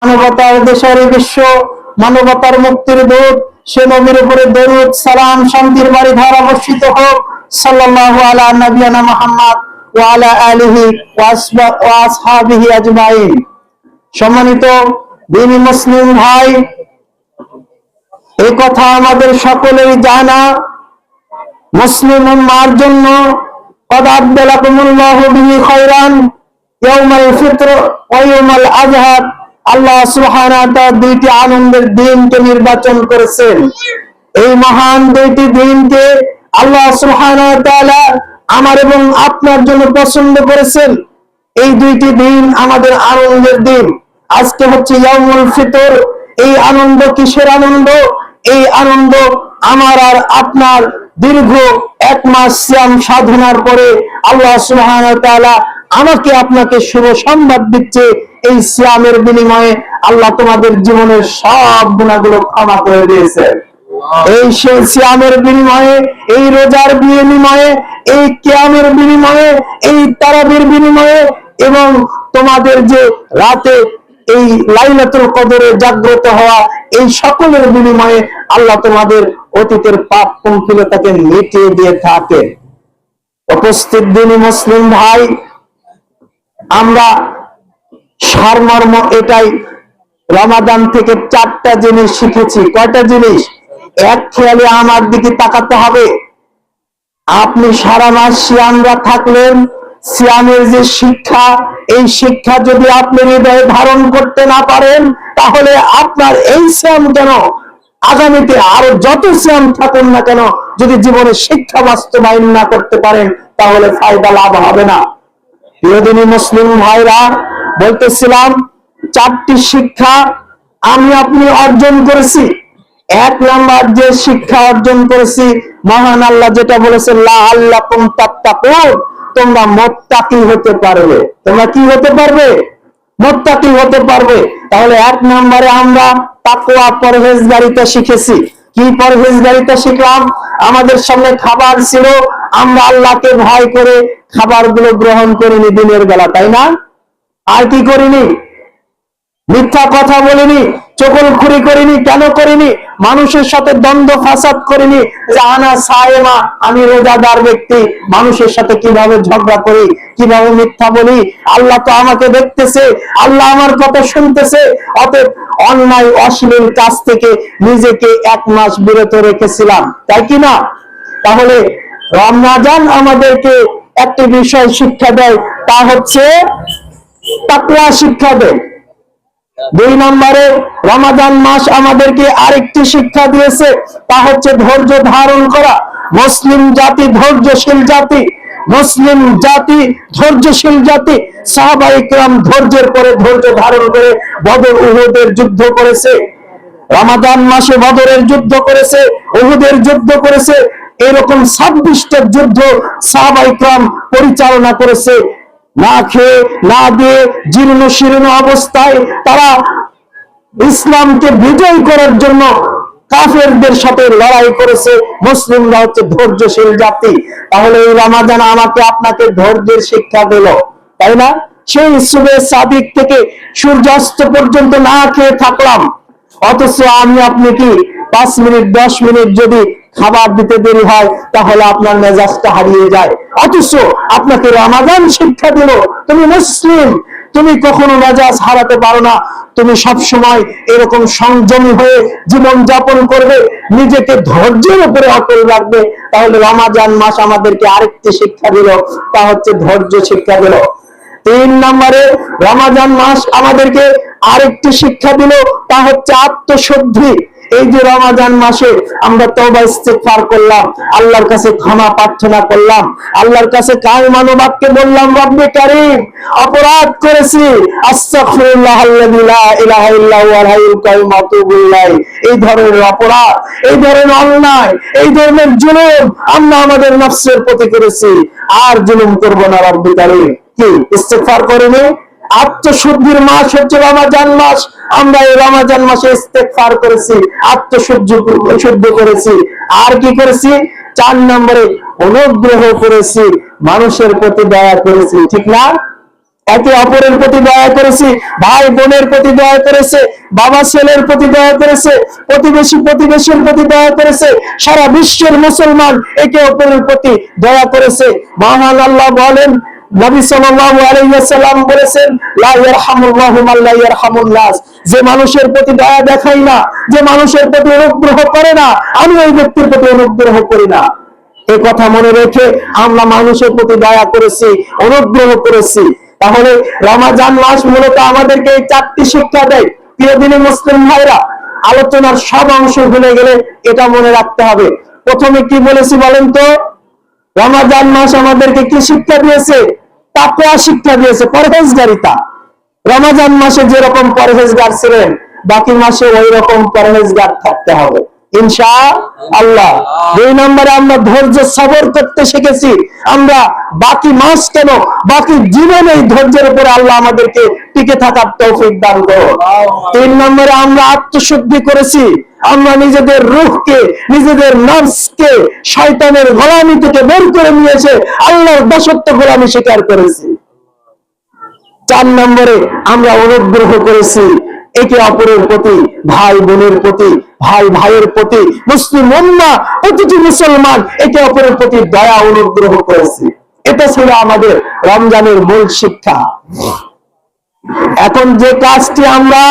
মানবতার দেশের বিশ্ব মানবতার মুক্তির দূত সে নবীর উপরে দরুদ সালাম শান্তির বাড়ি ধারা বর্ষিত হোক সাল্লাল্লাহু আলা নবিয়ানা মুহাম্মদ ওয়া আলা আলিহি ওয়া আসহাবিহি আজমাইন। সম্মানিত দ্বীনি মুসলিম ভাই, এই কথা আমাদের সকলেই জানা, মুসলিম উম্মার জন্য কদ আবদালাকুমুল্লাহু বিহি খায়রান ইয়াউমাল ফিতর ওয়া ইয়াউমাল আযহা, আল্লাহ সুবহানাহু ওয়া তাআলা দুইটি আনন্দের দিনকে নির্বাচন করেছেন। এই মহান দুইটি দিনকে আল্লাহ সুবহানাহু ওয়া তাআলা আমার এবং আপনার জন্য পছন্দ করেছেন। এই দুইটি দিন আমাদের আনন্দের দিন। আজকে হচ্ছে ইয়াউমুল ফিতর। এই আনন্দ কিসের আনন্দ? এই আনন্দ আমার আর আপনার দীর্ঘ এক মাস সিয়াম সাধনার পরে আল্লাহ সুবহানাহু ওয়া তাআলা আমাকে আপনাকে শুভ সংবাদ দিচ্ছে, এই সিয়ামের বিনিময়ে আল্লাহ তোমাদের জীবনের সব গুনাহগুলো ক্ষমা করে দিয়েছে। এই সিয়ামের বিনিময়ে, এই রোজার বিনিময়ে, এই কিয়ামের বিনিময়ে, এই তারাবির বিনিময়ে এবং তোমাদের যে রাতে এই লাইলাতুল কদরে জাগ্রত হওয়া, এই সকলের বিনিময়ে আল্লাহ তোমাদের অতীতের পাপ পঙ্কিলতাকে মিটিয়ে দিয়ে থাকে। উপস্থিত দ্বীনি মুসলিম ভাই, আমরা সারমর্ম এটাই, রমাদান থেকে 4টা জিনিস শিখেছি। কয়টা জিনিস? এক খেয়ালে আমার দিকে তাকাতে হবে। আপনি সারা মাস সিয়ামরা থাকলেন, সিয়ামের যে শিক্ষা, এই শিক্ষা যদি আপনি হৃদয়ে ধারণ করতে না পারেন, তাহলে আপনার এই সিয়াম কেন, আগামীতে আরো যত সিয়াম থাকুন না কেন, যদি জীবনে শিক্ষা বাস্তবায়ন না করতে পারেন, তাহলে ফায়দা লাভ হবে না। প্রিয়দিনী মুসলিম ভাইরা, বলতেছিলাম 4টি শিক্ষা আমি আপনি অর্জন করেছি। 1 নাম্বার যে শিক্ষা অর্জন করেছি, মহান আল্লাহ যেটা বলেছেন, লাআল্লাকুম তাত্তাকুন, তোমরা মুত্তাকি হতে পারবে। তোমরা কি হতে পারবে? মুত্তাকি হতে পারবে। তাহলে 1 নম্বরে আমরা তাকওয়া পরহেজগারিতা শিখেছি। কি পরহেজগারিতা শিখলাম? আমাদের সামনে খাবার ছিল, আমরা আল্লাহকে ভয় করে খাবারগুলো গ্রহণ করিনি দিনের বেলা, তাই না? আর কি করিনি? মিথ্যা কথা বলিনি, চগলখুরি করিনি। কেন করিনি? মানুষের সাথে দ্বন্দ্ব ফাসাদ করিনি, যে আনা সায়েমা, আমি রোজাদার ব্যক্তি, মানুষের সাথে কিভাবে ঝগড়া করি, কিভাবে মিথ্যা বলি। আল্লাহ তো আমাকে দেখতেছে, আল্লাহ আমার কথা শুনতেছে। অতএব অন্যায় অশ্লীল কাজ থেকে নিজেকে 1 মাস বিরত রেখেছিলাম, তাই কি না? তাহলে রমজান আমাদেরকে একটি বিষয় শিক্ষা দেয়, তা হচ্ছে তাকওয়া শিক্ষা দেয়। 2 নম্বরে রমাদান মাস আমাদেরকে আরেকটি শিক্ষা দিয়েছে, তা হচ্ছে ধৈর্য ধারণ করা। মুসলিম জাতি ধৈর্যশীল জাতি, মুসলিম জাতি ধৈর্যশীল জাতি। সাহাবায়ে কিরাম ধৈর্যের পরে ধৈর্য ধারণ করে বদর উহুদের যুদ্ধ করেছে, রমাদান মাসে বদরের যুদ্ধ করেছে, উহুদের যুদ্ধ করেছে। এরকম 26টা যুদ্ধ সাহাবায়ে কিরাম পরিচালনা করেছে। না খেয়ে না দিয়ে জীর্ণ শীর্ণ অবস্থায় তারা ইসলামকে বিজয় করার জন্য কাফেরদের সাথে লড়াই করেছে। মুসলিমরা হচ্ছে ধৈর্যশীল জাতি। তাহলে এই রমাদান আমাকে আপনাকে ধৈর্যের শিক্ষা দিল, তাই না? সেই সুবে সাদিক থেকে সূর্যাস্ত পর্যন্ত না খেয়ে থাকলাম, অথচ আমি আপনি কি 5 মিনিট 10 মিনিট যদি খাবার দিতে দেরি হয়, তাহলে আপনার মেজাজটা হারিয়ে যায়। অথচ আপনাকে রমাদান শিক্ষা দিল, তুমি মুসলিম, তুমি কখনো মেজাজ হারাতে পারো না। তুমি সব সময় এরকম সংযমী হয়ে জীবন যাপন করবে, নিজেকে ধৈর্যের উপরে অটল রাখবে। তাহলে রমাদান মাস আমাদেরকে আরেকটি শিক্ষা দিল, তা হচ্ছে ধৈর্য শিক্ষা দিল। 3 নম্বরে রমাদান মাস আমাদেরকে আরেকটি শিক্ষা দিল, তা হচ্ছে আত্মশুদ্ধি। এই যে রমাদান মাসে আমরা তওবা ইস্তিগফার করলাম, আল্লাহর কাছে ক্ষমা প্রার্থনা করলাম, আল্লাহর কাছে কায়মান বাক্যে বললাম, রব্বে কারীম, অপরাধ করেছি, আস্তাগফিরুল্লাহাল্লাযী লা ইলাহা ইল্লা হুয়াল হাইয়ুল কাইয়ুম ওয়া আতুবু ইলাইহি। এই ধরনের অপরাধ, এই ধরনের অন্যায়, এই ধরনের জুলুম আমরা আমাদের নফসের প্রতি করেছি, আর জুলুম করব না রব্বে কারীম। কি ইস্তিগফার করিনি? আত্মশুদ্ধির মাস হচ্ছে রমাদান মাস। আমরা এই রমাদান মাসে ইস্তেগফার করেছি, আত্মশুদ্ধি করেছি। আর কি করেছি? 4 নম্বরে অনুগ্রহ করেছি, মানুষের প্রতি দয়া করেছি, ঠিক না? একে অপরের প্রতি দয়া করেছি, ভাই বোনের প্রতি দয়া করেছে, বাবা ছেলের প্রতি দয়া করেছে, প্রতিবেশীর প্রতি দয়া করেছে, সারা বিশ্বের মুসলমান একে অপরের প্রতি দয়া করেছে। মহান আল্লাহ বলেন, নবী সাল্লাল্লাহু আলাইহি ওয়াসাল্লাম বলেছেন, লা ইয়ারহামুল্লাহু মান লা ইয়ারহামুন নাস, যে মানুষের প্রতি দয়া দেখায় না, যে মানুষের প্রতি অনুগ্রহ করে না, আমি ওই ব্যক্তির প্রতি অনুগ্রহ করি না। এই কথা মনে রেখে আমরা মানুষের প্রতি দয়া করেছি, অনুগ্রহ করেছি। তাহলে রমজান মাস মূলত আমাদেরকে এই 4টি শিক্ষা দেয়। প্রিয় দিনী মুসলিম ভাইরা, আলোচনার সব অংশ ভুলে গেলে এটা মনে রাখতে হবে। প্রথমে কি বলেছি বলেন তো? রমজান মাস আমাদেরকে কি শিক্ষা দিয়েছে? তাকওয়া শিক্ষা দিয়েছে, পরহেজগারিতা। রমজান মাসে যেরকম পরহেজগার ছিলেন, বাকি মাসে ওই রকম পরহেজগার থাকতে হবে ইনশাআল্লাহ। 2 নম্বরে আমরা ধৈর্য সবর করতে শিখেছি। আমরা বাকি মাস কেন, বাকি জীবনে এই ধৈর্যের উপরে আল্লাহ আমাদেরকে টিকে থাকার তৌফিক দান করুন। 3 নম্বরে আমরা আত্মশুদ্ধি করেছি। আমরা নিজেদের রূহকে, নিজেদের নফসকে শয়তানের গোলামি থেকে বের করে নিয়েছে আল্লাহর দাসত্ব গোলামি স্বীকার করেছি। 4 নম্বরে আমরা অনুগ্রহ করেছি একে অপরের প্রতি, ভাই বোনের প্রতি, ভাই ভাইয়ের প্রতি, মুসলিম উম্মাহ প্রতিটি মুসলমান একে অপরের প্রতি দয়া অনুগ্রহ করেছে। এটা ছিল আমাদের রমজানের মূল শিক্ষা। এখন যে কাজটি আমরা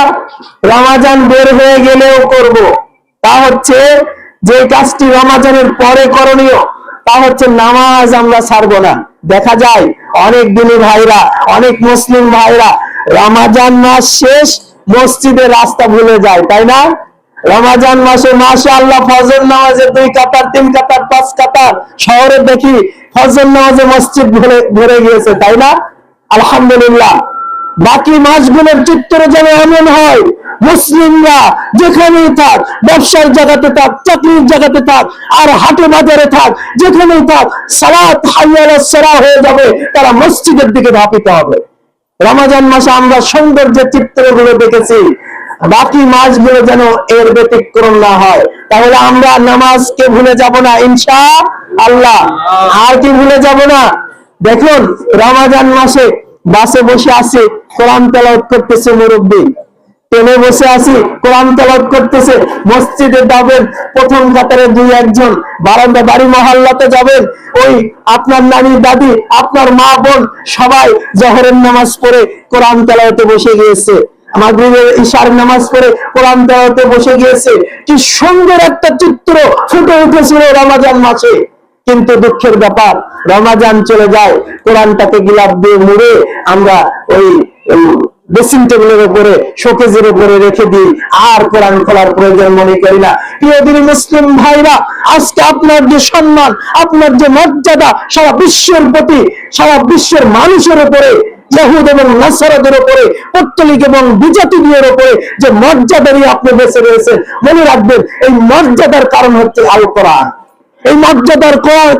রমজান বের হয়ে গেলেও করব, তা হচ্ছে যে কাজটি রমজানের পরে করণীয়, তা হচ্ছে নামাজ আমরা ছাড়বো না। দেখা যায় অনেক দিনী ভাইরা, অনেক মুসলিম ভাইরা রমজান মাস শেষ, মসজিদের রাস্তা ভুলে যায়, তাই না? রমজান মাসে মাশাআল্লাহ ফজর নামাজে 2 কাতার 3 কাতার 5 কাতার, শহরে দেখি ফজর নামাজে মসজিদ ভরে গিয়েছে, তাই না? আলহামদুলিল্লাহ। বাকি মাসগুলোর চিত্র যেন এমন হয়, মুসলিমরা যেখানেই থাক, ব্যবসার জায়গাতে থাক, চাকরির জায়গাতে থাক, আর হাটে বাজারে থাক, যেখানেই থাক, সালাত হাইয়া আলাস সালাহ হয়ে যাবে, তারা মসজিদের দিকে ধাপিত হবে। রমজান মাসে আমরা সৌন্দর্যের চিত্রগুলো দেখেছি, বাকি মাসগুলো যেন এর ব্যতিক্রম না হয়। তাহলে আমরা নামাজকে ভুলে যাব না ইনশাআল্লাহ। আর কি ভুলে যাব না? দেখুন, রমজান মাসে বাসে বসে আছি, কোরআন তেলাওয়াত করতেছে মুরব্বি, ট্রেনে বসে আছি, কোরআন তেলাওয়াত করতেছে, মসজিদে যাবেন প্রথম কাতারে 2-1 জন, বারান্দা বাড়ি মহল্লাতে যাবেন, ওই আপনার নানি দাদি, আপনার মা বোন সবাই জোহরের নামাজ পড়ে কোরআন তেলাওয়াতে বসে গিয়েছে, মাগরিবের ইশার নামাজ পড়ে কোরআন তেলাওয়াতে বসে গিয়েছে। কি সুন্দর একটা চিত্র ফুটে উঠেছিল রমজান মাসে। কিন্তু দুঃখের ব্যাপার, রমজান চলে যায়, কোরআনটাকে গিলাফ দিয়ে মুড়ে আমরা ওই ড্রেসিং টেবিলের উপরে, শোকেজের উপরে রেখে দিই, আর কোরআন খোলার প্রয়োজন মনে করি না। প্রিয় দিনী মুসলিম ভাইরা, আজকে আপনার যে সম্মান, আপনার যে মর্যাদা সারা বিশ্বের প্রতি, সারা বিশ্বের মানুষের উপরে, ইহুদ এবং নাসারাদের উপরে, পত্তলিক এবং বিজাতিদের উপরে যে মর্যাদা নিয়ে আপনি বেঁচে রয়েছেন, মনে রাখবেন এই মর্যাদার কারণ হচ্ছে আল কোরআন। এই মর্যাদার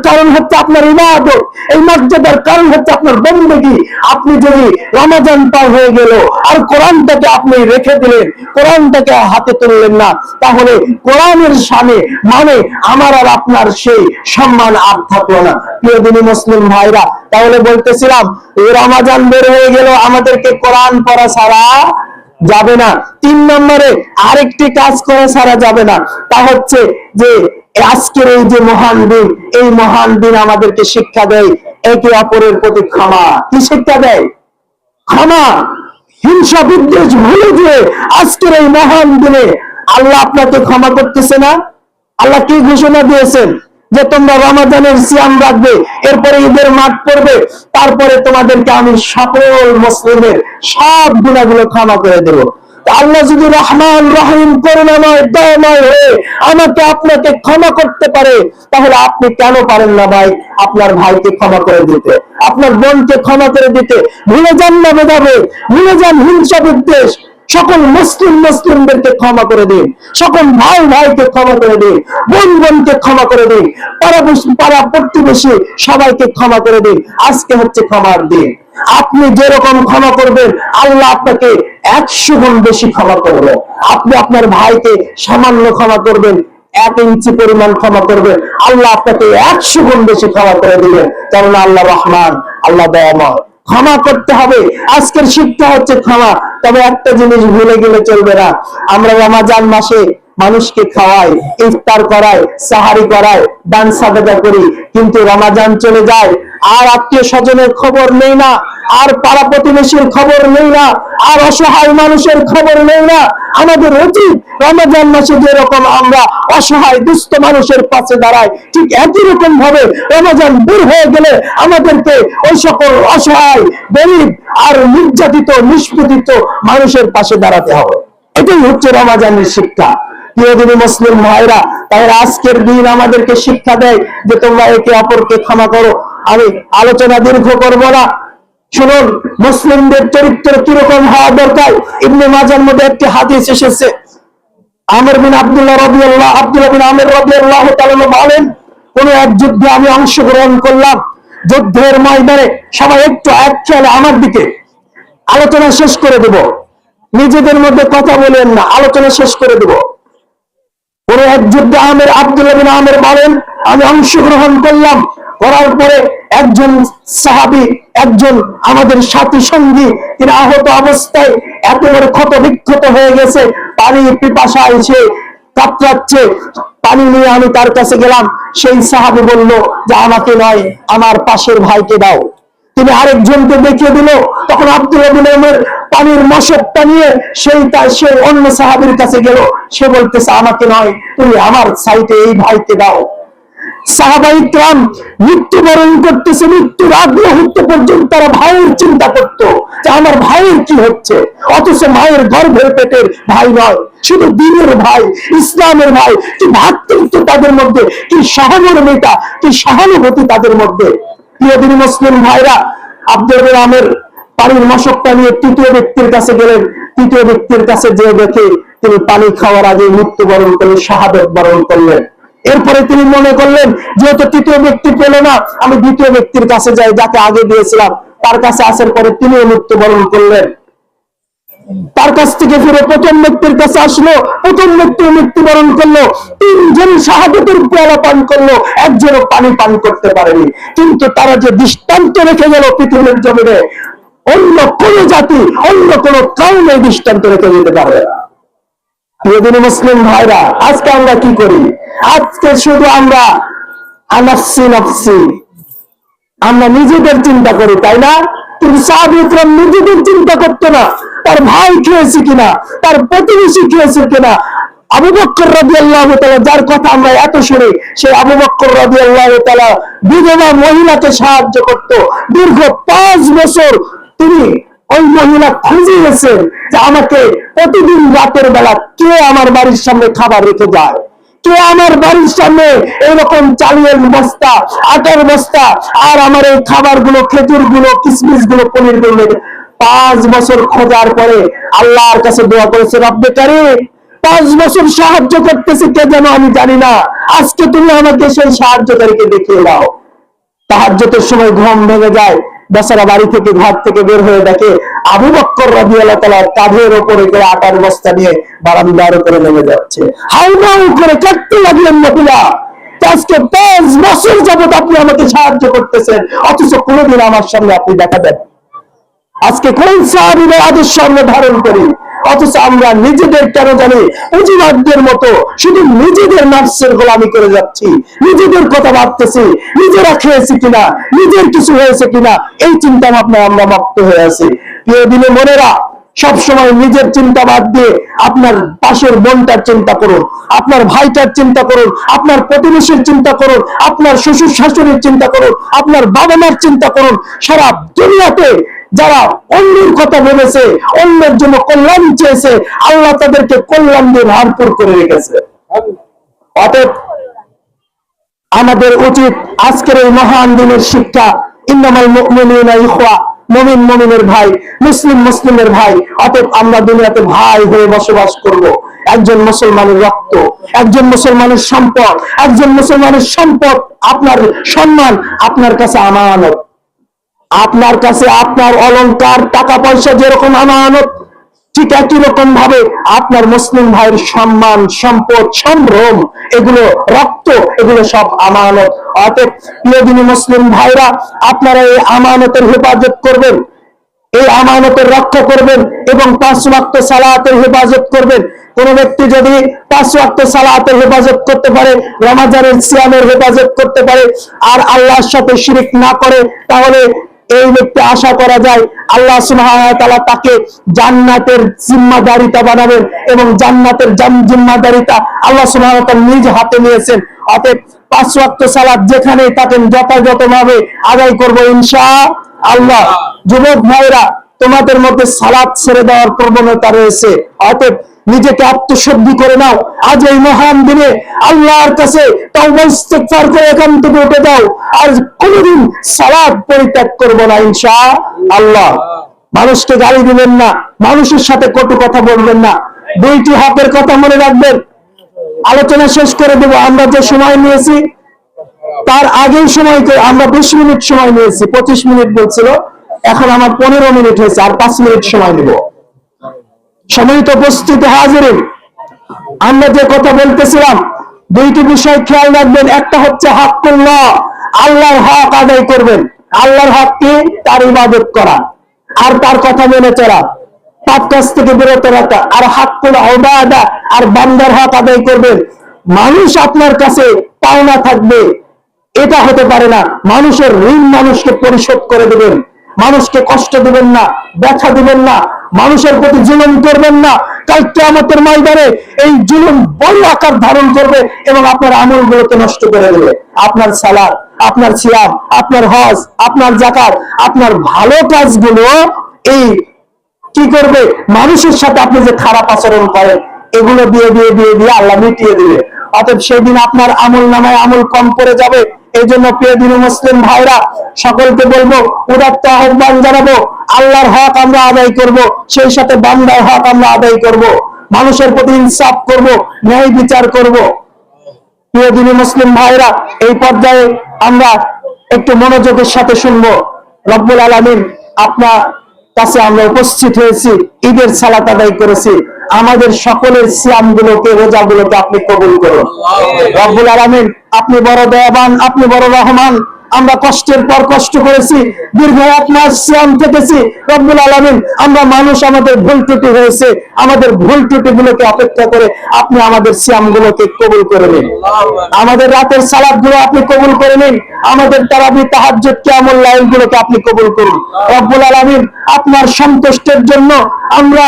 কারণ হচ্ছে আপনার ইবাদত, এই মর্যাদার কারণ হচ্ছে আপনার বندگی। আপনি যদি রমজান পার হয়ে গেল আর কোরআনটাকে আপনি রেখে দিলেন, কোরআনটাকে হাতে তুললেন না, তাহলে কোরআনের শানে মানে আমার আর আপনার সেই সম্মান আর থাকলো না। প্রিয় দিনী মুসলিম ভাইরা, তাহলে বলতেছিলাম এই রমজান বের হয়ে গেল, আমাদেরকে কোরআন পড়া ছাড়া যাবে না। 3 নম্বরে আরেকটি কাজ করা ছাড়া যাবে না, তা হচ্ছে যে আজকের এই যে মহান দিন, এই মহান দিন আমাদেরকে শিক্ষা দেয় একে অপরের প্রতি ক্ষমা। কি শিক্ষা দেয়? ক্ষমা। হিংসা বিদ্বেষ ভুলে গিয়ে আজকের এই মহান দিনে আল্লাহ আপনাকে ক্ষমা করতেছে না? আল্লাহ কি ঘোষণা দিয়েছেন? যে তোমরা রমজানের সিয়াম রাখবে, এরপরে ঈদের মাঠ পড়বে, তারপরে তোমাদেরকে আমি সকল মুসলিমের সব গুনাহগুলো ক্ষমা করে দেব। আল্লাহ যদি রহমান রহিম করুণাময় দয়াময় হয়ে আমাকে আপনাকে ক্ষমা করতে পারে, তাহলে আপনি কেন পারেন না ভাই আপনার ভাইকে ক্ষমা করে দিতে, আপনার বোনকে ক্ষমা করে দিতে? ভুলে যান না ভেদাভেদ, ভুলে যান হিংসা বিদ্বেষ, সকল মুসলিমদেরকে ক্ষমা করে দিন, সকল ভাই ভাইকে ক্ষমা করে দিন, বোন বোনকে ক্ষমা করে দিন, পাড়া প্রতিবেশী সবাইকে ক্ষমা করে দিন। আজকে হচ্ছে ক্ষমার দিন। আপনি যেরকম ক্ষমা করবেন, আল্লাহ আপনাকে 100 গুণ বেশি ক্ষমা করবে। আপনি আপনার ভাইকে সামান্য ক্ষমা করবেন, 1 ইঞ্চি পরিমাণ ক্ষমা করবেন, আল্লাহ আপনাকে 100 গুণ বেশি ক্ষমা করে দিবেন। কারণ আল্লাহ রহমান, আল্লাহ দয়াময়। ক্ষমা করতে হবে। আজকের শিক্ষা হচ্ছে ক্ষমা। তবে একটা জিনিস ভুলে গেলে চলবে না, আমরা রমাজান মাসে মানুষকে খাওয়াই, ইফতার করাই, সাহারি করাই, দান সাদাকা করি, কিন্তু রমাজান চলে যায় আর আত্মীয় স্বজনের খবর নেই না, আর পাড়া প্রতিবেশীর খবর নেই না, আর অসহায় মানুষের খবর নেই না। আমাদের উচিত রমজান মাসে যেরকম আমরা অসহায় দুস্থ মানুষের পাশে দাঁড়াই, ঠিক একই রকম ভাবে রমজান দূর হয়ে গেলে আমাদেরকে ওই সকল অসহায়, গরিব আর নির্যাতিত, নিষ্পীড়িত মানুষের পাশে দাঁড়াতে হবে। এটাই হচ্ছে রমজানের শিক্ষা। প্রিয়দিনী মুসলিম ভাইরা, তাই আজকের দিন আমাদেরকে শিক্ষা দেয় যে তোমরা একে অপরকে ক্ষমা করো। আমি আলোচনা দীর্ঘ করব না, শুনুন মুসলিমদের চরিত্র কিরকম হওয়া দরকার। ইবনে মাজার মধ্যে একটি হাদিস এসেছে, আমর বিন আব্দুল্লাহ রাদিয়াল্লাহু তাআলা বলেন, কোন এক যুদ্ধে আমি অংশগ্রহণ করলাম। যুদ্ধের ময়দানে সবাই একটু এক খেয়ালে আমার দিকে, আলোচনা শেষ করে দেব, নিজেদের মধ্যে কথা বলেন না, আলোচনা শেষ করে দেব। কোন এক যুদ্ধে আব্দুল্লাহ বিন আমর বলেন, আমি অংশগ্রহণ করলাম, করার পরে একজন সাহাবী, একজন আমাদের সাথী সঙ্গী, তিনি আহত অবস্থায় একেবারে ক্ষত বিক্ষত হয়ে গেছে, পানি পিপাসা এসে কাতরাচ্ছে। পানি নিয়ে আমি তার কাছে গেলাম। সেই সাহাবী বলল যে আমাকে নয়, আমার পাশের ভাইকে দাও। তিনি আরেকজনকে দেখিয়ে দিল। তখন আব্দুল্লাহ বিন আমর পানির মশকটা নিয়ে সে অন্য সাহাবীর কাছে গেল। সে বলতেছে আমাকে নয়, তুমি আমার সাইটে এই ভাইকে দাও। সাহাবায়ে কেরাম মৃত্যুবরণ করতেছে, মৃত্যুর আগ মুহূর্ত পর্যন্ত তারা ভাইয়ের চিন্তা করত যে আমার ভাইয়ের কি হচ্ছে, অথচ মায়ের গর্ভের পেটের ভাই নয়, শুধু দ্বীনের ভাই, ইসলামের ভাই। কি ভ্রাতৃত্ব তাদের মধ্যে, কি সহমর্মিতা, কি সহানুভূতি তাদের মধ্যে। প্রিয়দিনী মুসলিম ভাইরা, আব্দুল বিন আমর পানির মশকটা নিয়ে তৃতীয় ব্যক্তির কাছে গেলেন। তৃতীয় ব্যক্তির কাছে যে দেখে তিনি পানি খাওয়ার আগে মৃত্যুবরণ করলেন, শাহাদাত বরণ করলেন। এরপরে তিনি মনে করলেন যেহেতু তৃতীয় ব্যক্তি পেল না, আমি দ্বিতীয় ব্যক্তির কাছে যাই, যাকে আগে দিয়েছিলাম তার কাছে আসার পরে তিনিও মৃত্যুবরণ করলেন। তার কাছ থেকে ফিরে প্রথম ব্যক্তির কাছে আসলো, প্রথম ব্যক্তি মৃত্যুবরণ করলো। তিনজন শাহাদাতের পেয়ালা পান করলো, একজনও পানি পান করতে পারেনি। কিন্তু তারা যে দৃষ্টান্ত রেখে গেল পৃথিবীর জমিনে, অন্য কোন জাতি, অন্য কোন কাউম এই দৃষ্টান্ত রেখে যেতে পারবে না। প্রিয়দিনী মুসলিম ভাইরা, আজকে আমরা কি করি? আজকে শুধু আমরা আনাফসি নাফসি, আমরা নিজেদের চিন্তা করি, তাই না? কিন্তু সাহাবায়ে কেরাম নিজেদের চিন্তা করতো না, তার ভাই খেয়েছে কিনা, তার প্রতিবেশী খেয়েছে কিনা। আবু বকর রাদিয়াল্লাহু তাআলা, যার কথা আমরা এত শুনি, সেই আবু বকর রাদিয়াল্লাহু তাআলা বিধবা মহিলাকে সাহায্য করত। দীর্ঘ 5 বছর তিনি ওই মহিলা খুঁজে গেছেন যে আমাকে প্রতিদিন রাতের বেলা কে আমার বাড়ির সামনে খাবার রেখে যায়, কে আমার বাড়ির সামনে এরকম চালের বস্তা, আটার বস্তা, আর আমার এই খাবার গুলো, খেজুর গুলো, কিশমিশ গুলো, পনির গুলো। 5 বছর খোঁজার পরে আল্লাহর কাছে দোয়া করেছে, রব্বে কারীম, 5 বছর সাহায্য করতেছি কে যেন আমি জানি না, আজকে তুমি আমাকে সেই সাহায্যকারীকে দেখিয়ে দাও। তাহাজ্জুদের সময় ঘুম ভেঙে যায়, বেচারা বাড়ি থেকে, ঘর থেকে বের হয়ে দেখে আবু বকর রাদিয়াল্লাহু তাআলা কাঁধের উপরে করে আটার বস্তা নিয়ে বারান্দার উপরে নেমে যাচ্ছে। হাউমাউ করে কাঁদতে লাগলেন মহিলা, আজকে 5 বছর যাবত আপনি আমাকে সাহায্য করতেছেন, অথচ কোনোদিন আমার সামনে আপনি দেখা দেন। আজকে কোন সাহাবীর আদর্শ আমরা ধারণ করি, অথচ আমরা নিজেদের কেন জানি পুঁজিবাদদের মতো শুধু নিজেদের নফসের গোলামি করে যাচ্ছি, নিজেদের কথা ভাবতেছি, নিজেরা খেয়েছি কিনা, নিজের কিছু হয়েছে কিনা, এই চিন্তা ভাবনায় আমরা মত্ত হয়ে আছি। প্রিয়দিনী মনেরা, সবসময় নিজের চিন্তা বাদ দিয়ে আপনার পাশের বোনটার চিন্তা করুন, আপনার ভাইটার চিন্তা করুন, আপনার প্রতিবেশীর চিন্তা করুন, আপনার শ্বশুর শাশুড়ির চিন্তা করুন, আপনার বাবা মার চিন্তা করুন। সারা দুনিয়াতে যারা অন্যের কথা ভেবেছে, অন্যের জন্য কল্যাণ চেয়েছে, আল্লাহ তাদেরকে কল্যাণ দিয়ে ভরপুর করে রেখেছে। অতএব আমাদের উচিত আজকের এই মহান দিনের শিক্ষা, ইন্নামাল মুমিনুনা ইখওয়া, মুমিন মুমিনের ভাই, মুসলিম মুসলিমের ভাই। অতএব আমরা দুনিয়াতে ভাই হয়ে বসবাস করব। একজন মুসলমানের রক্ত, একজন মুসলমানের সম্পদ, একজন মুসলমানের সম্পদ, আপনার সম্মান আপনার কাছে আমানত। আপনার কাছে আপনার অলংকার, টাকা পয়সা যেরকম আমানত, ঠিক একই রকম ভাবে আপনার মুসলিম ভাইয়ের সম্মান, সম্পদ, সম্ভ্রম, এগুলো রক্ত, এগুলো সব আমানত। অতএব প্রিয়দিনী মুসলিম ভাইরা, আপনারা এই আমানতের হেফাজত করবেন, এই আমানতের রক্ষা করবেন এবং 5 ওয়াক্ত সালাতের হেফাজত করবেন। কোন ব্যক্তি যদি 5 ওয়াক্ত সালাতের হেফাজত করতে পারে, রমজানের সিয়ামের হেফাজত করতে পারে, আর আল্লাহর সাথে শিরক না করে, তাহলে এই ব্যক্তি আশা করা যায় আল্লাহ সুবহানাহু ওয়া তাআলা তাকে জান্নাতের জিম্মাদারিতা বানাবেন এবং জান্নাতের জিম্মাদারিতা আল্লাহ সুবহানাহু ওয়া তাআলা নিজ হাতে নিয়েছেন। অতএব 5 ওয়াক্ত সালাত যেখানেই থাকেন যথাযথভাবে আদায় করব ইনশাআল্লাহ। যুবক ভাইরা, তোমাদের মধ্যে সালাত ছেড়ে দেওয়ার প্রবণতা রয়েছে, অতএব নিজেকে আত্মশুদ্ধি করে নাও। আজ এই মহান দিনে আল্লাহর কাছে তওবা ইস্তেগফার করে এখান থেকে উঠে যাও, আর কোনোদিন সালাত পরিত্যাগ করবে না ইনশাআল্লাহ। মানুষকে গালি দিবেন না, মানুষের সাথে কটু কথা বলবেন না। 2টি হকের কথা মনে রাখবেন। আলোচনা শেষ করে দেব। আমরা যে সময় নিয়েছি তার আগেই সময় আমরা 20 মিনিট সময় নিয়েছি, 25 মিনিট বলছিল, এখন আমার 15 মিনিট হয়েছে, আর 5 মিনিট সময় নেব। সম্মানিত উপস্থিতি হাজিরিন, আমরা যে কথা বলতেছিলাম, 2টি বিষয় খেয়াল রাখবেন। একটা হচ্ছে হকুল্লাহ, আল্লাহর হক আদায় করবেন। আল্লাহর হক কি? তার ইবাদত করা আর তার কথা মেনে চলা, পাপ কাজ থেকে বিরত রাখা। আর হাক্কুল ইবাদা, আর বান্দার হক আদায় করবেন। মানুষ আপনার কাছে পাওনা থাকবে, এটা হতে পারে না। মানুষের ঋণ মানুষকে পরিশোধ করে দেবেন। মানুষকে কষ্ট দিবেন না, ব্যথা দিবেন না, মানুষের প্রতি জুলুম করবেন না। কাল কিয়ামতের ময়দানে এই জুলুম বড় আকার ধারণ করবে এবং আপনার আমলগুলোকে নষ্ট করে দেবে। আপনার সালাত, আপনার সিয়াম, আপনার হজ, আপনার যাকাত, আপনার ভালো কাজগুলো এই কি করবে? মানুষের সাথে আপনি যে খারাপ আচরণ করেন, এগুলো দিয়ে দিয়ে দিয়ে দিয়ে আল্লাহ মিটিয়ে দিবে। অতএব সেদিন আপনার আমল নামায় আমল কম পড়ে যাবে। এই জন্য প্রিয় দিনী মুসলিম ভাইরা, সকলকে বলবো, উদাত্ত আহ্বান জানাবো, আল্লাহর হক আমরা আদায় করব, সেই সাথে বান্দার হক আমরা আদায় করব, মানুষের প্রতি ইনসাফ করব, ন্যায় বিচার করব। প্রিয় দিনী মুসলিম ভাইরা, এই পর্যায়ে আমরা একটু মনোযোগের সাথে শুনবো। রব্বুল আলামিন, আপনার কাছে আমরা উপস্থিত হয়েছি, ঈদের সালাত আদায় করেছি। আমাদের সকলের সিয়াম গুলোকে, রোজা গুলোকে আপনি কবুল করুন। রব্বুল আলামিন, আপনি বড় দয়াবান, আপনি বড় রহমান। আমরা কষ্টের পর কষ্ট করেছি, দীর্ঘ 1 মাস সিয়াম থেকেছি। রব্বুল আলামিন, আমরা মানুষ, আমাদের ভুল ত্রুটি হয়েছে, আমাদের ভুল ত্রুটি গুলোকে অপেক্ষা করে আপনি আমাদের সিয়াম গুলোকে কবুল করে নিন। আমাদের রাতের সালাত গুলো আপনি কবুল করে নিন। আমাদের তারাবি, তাহাজ্জুদ, কিয়ামুল লাইল গুলোকে আপনি কবুল করুন। রব্বুল আলামিন, আপনার সন্তুষ্টের জন্য আমরা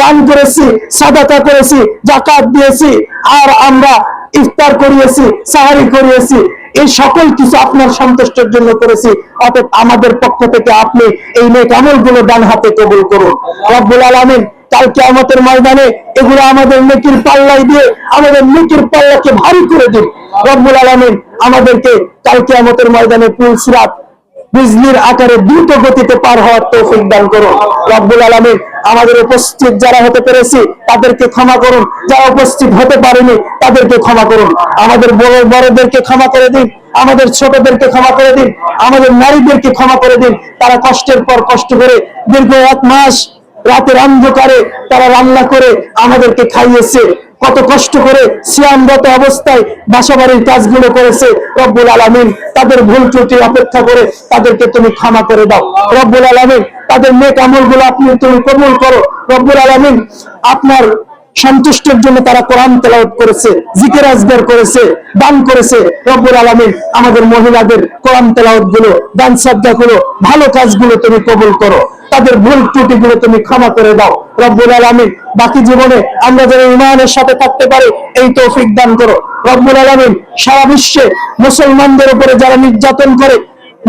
দান করেছি, সাদাকা করেছি, যাকাত দিয়েছি, আর আমরা ইফতার করিয়েছি, সাহারি করিয়েছি। এই সকল কিছু আপনার সন্তুষ্টের জন্য করেছি। অতএব আমাদের পক্ষ থেকে আপনি এই নেক আমলগুলো ডান হাতে কবুল করুন। রব্বুল আলামিন, কাল কিয়ামতের ময়দানে এগুলো আমাদের নেকির পাল্লায় দিয়ে আমাদের নেকির পাল্লাকে ভারী করে দিন। রব্বুল আলামিন, আমাদেরকে কাল কিয়ামতের ময়দানে পুল সিরাত বিজলির আকারে দ্রুত গতিতে পার হওয়ার তৌফিক দান করুন। রব্বুল আলামিন, আমাদের উপস্থিত যারা হতে পেরেছি তাদেরকে ক্ষমা করুন, যারা উপস্থিত হতে পারেনি তাদেরকে ক্ষমা করুন। আমাদের বড়দেরকে ক্ষমা করে দিন, আমাদের ছোটদেরকে ক্ষমা করে দিন, আমাদের নারীদেরকে ক্ষমা করে দিন। তারা কষ্টের পর কষ্ট করে দীর্ঘ 1 মাস রাতের অন্ধকারে তারা রান্না করে আমাদেরকে খাইয়েছে। কত কষ্ট করে সিয়ামরত অবস্থায় বাসাবাড়ির কাজগুলো করেছে। রব্বুল আলামিন, তাদের ভুল ত্রুটি অপেক্ষা করে তাদেরকে তুমি ক্ষমা করে দাও। রব্বুল আলামিন, তাদের নেক আমলগুলো তুমি কবুল করো। রব্বুল আলামিন, আপনার সন্তুষ্টির জন্য তারা কোরআন তেলাওয়াত করেছে, জিকির আজগার করেছে, দান করেছে। রব্বুল আলামিন, আমাদের মহিলাদের কোরআন তেলাওয়াত গুলো, দান সাদকা গুলো, ভালো কাজগুলো তুমি কবুল করো। তাদের ভুল ত্রুটি গুলো তুমি ক্ষমা করে দাও। রব্বুল আলামিন, বাকি জীবনে আমরা যেন ঈমানের সাথে থাকতে পারি এই তৌফিক দান করো। রব্বুল আলামিন, সারা বিশ্বে মুসলমানদের উপরে যারা নির্যাতন করে,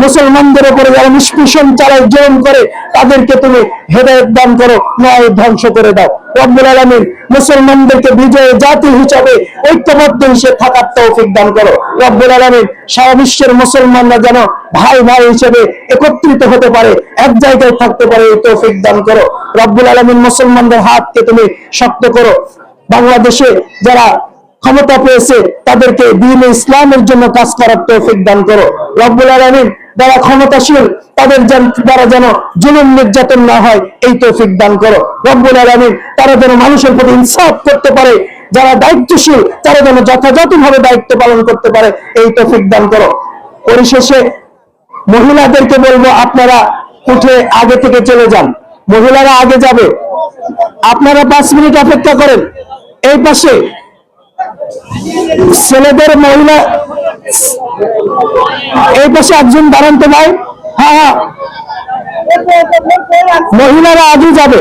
মুসলমানদের উপরে যারা নিষ্পেষণ চালায়, জুলুম করে, তাদেরকে তুমি হেদায়েত দান করো, ন্যায় ধ্বংস করে দাও। রব্বুল আলামিন, মুসলমানদেরকে বিজয়ী জাতি হিসাবে ঐক্যবদ্ধ হিসেবে থাকার তৌফিক দান করো। রব্বুল আলামিন, সারা বিশ্বের মুসলমানরা যেন ভাই ভাই হিসেবে একত্রিত হতে পারে, এক জায়গায় থাকতে পারে, এই তৌফিক দান করো। রব্বুল আলামিন, মুসলমানদের হাতকে তুমি শক্ত করো। বাংলাদেশে যারা ক্ষমতা পেয়েছে তাদেরকে দ্বীন ইসলামের জন্য কাজ করার তৌফিক দান করো রব্বুল আলামিন। যারা ক্ষমতাশীল তাদের দ্বারা যেন জুলুম নির্যাতন না হয় এই তৌফিক দান করো রব্বুল আলামিন। তারা যেন মানুষের প্রতি ইনসাফ করতে পারে, যারা দায়িত্বশীল তারা যেন যথাযথভাবে দায়িত্ব পালন করতে পারে এই তৌফিক দান করো। পরিশেষে মহিলাদেরকে বলবো, আপনারা উঠে আগে থেকে চলে যান, মহিলারা আগে যাবে, আপনারা 5 মিনিট অপেক্ষা করেন। এই পাশে ছেলেদের মহিলা, এই পাশে একজন দাঁড়ান তো ভাই। হ্যাঁ, মহিলারা আগে যাবে,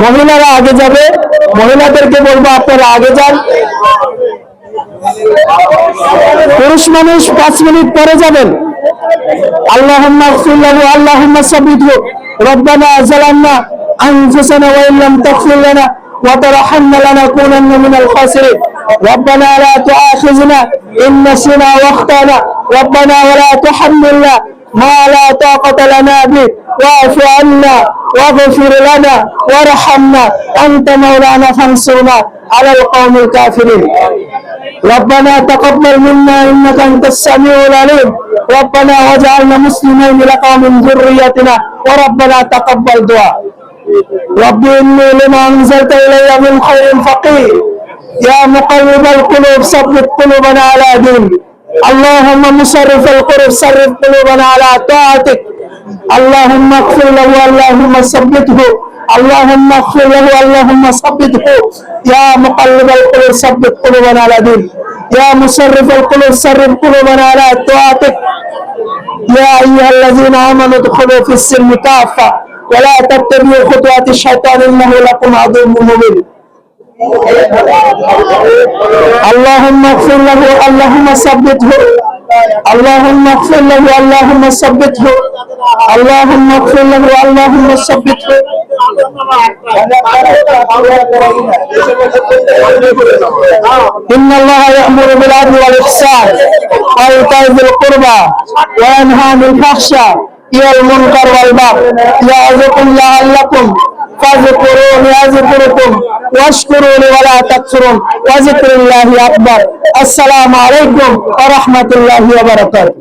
মহিলারা আগে যাবে, মহিলাদেরকে বলবো আপনারা আগে যান। পুরুষ মানুষ 5 মিনিট পরে যাবেন। আল্লাহুম্মা ইগফির লাহু আল্লাহুম্মা সাব্বিতহু রব্বানা যালামনা আনফুসানা ওয়া ইল্লাম তাগফির লানা ওয়া তারহামনা লানাকুনান্না মিনাল খাসিরিন রব্বানা লা তুআখিযনা ইন নাসিনা ওয়া আখতানা রব্বানা ওয়া লা তুহাম্মিলনা মা লা তাকাতা লানা বিহি واعف عنا واغفر لنا وارحمنا أنت مولانا فانصرنا على القوم الكافرين ربنا تقبل منا إنك أنت السميع العليم ربنا واجعلنا مسلمين لك ومن ذريتنا وربنا تقبل دعاء ربي إني لما أنزلت إلي من خير فقير يا مقلب القلوب ثبت قلوبنا على دينك اللهم مصرف القلوب صرف قلوبنا على طاعتك اللهم اغفر له اللهم ثبته اللهم اغفر له اللهم ثبته يا مقلب القلوب ثبت قلوبنا على دينك يا مصرف القلوب صرف قلوبنا على طاعتك يا ايها الذين امنوا ادخلوا في السلم كافة ولا تتبعوا خطوات الشيطان انه لكم عدو مبين اللهم اغفر له اللهم ثبته اللهم اغفر له اللهم ثبته اللهم اغفر له اللهم ثبته إن الله يأمر بالعدل والإحسان وإيتاء ذي القربى وينهى عن الفحشاء والمنكر والبغي يعظكم لعلكم فاذكروني أذكركم واشكروني ولا تكفرون وذكر الله أكبر السلام عليكم ورحمة الله وبركاته